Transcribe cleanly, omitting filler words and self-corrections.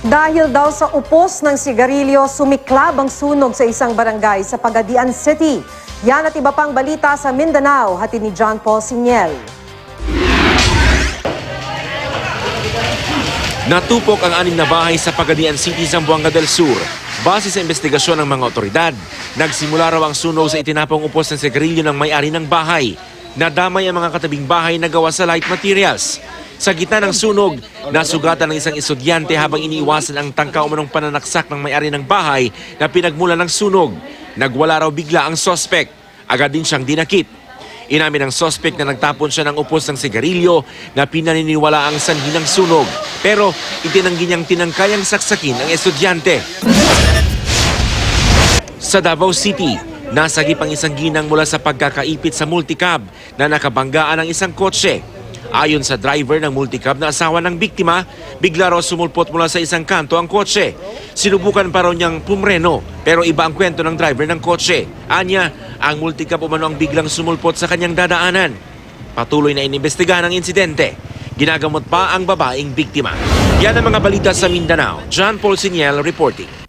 Dahil daw sa upos ng sigarilyo, sumiklab ang sunog sa isang barangay sa Pagadian City. Yan at iba pang balita sa Mindanao, hatid ni John Paul Siniel. Natupok ang 6 na bahay sa Pagadian City, Zamboanga del Sur. Base sa investigasyon ng mga otoridad, nagsimula raw ang sunog sa itinapong upos ng sigarilyo ng may-ari ng bahay. Nadamay ang mga katabing bahay na gawa sa light materials. Sa gitna ng sunog, nasugatan ng isang estudyante habang iniiwasan ang tangka umanong pananaksak ng may-ari ng bahay na pinagmulan ng sunog. Nagwala raw bigla ang sospek. Agad din siyang dinakip. Inamin ng sospek na nagtapon siya ng upos ng sigarilyo na pinaniniwala ang sanhi ng sunog. Pero itinanggi niyang tinangkayang saksakin ang estudyante. Sa Davao City, nasagip ang isang ginang mula sa pagkakaipit sa multicab na nakabanggaan ng isang kotse. Ayon sa driver ng multicab na asawa ng biktima, bigla raw sumulpot mula sa isang kanto ang kotse. Sinubukan pa raw niyang pumreno pero iba ang kwento ng driver ng kotse. Anya, ang multicab umano ang biglang sumulpot sa kanyang dadaanan. Patuloy na inimbestigahan ang insidente. Ginagamot pa ang babaeng biktima. Yan ang mga balita sa Mindanao. John Paul Siniel reporting.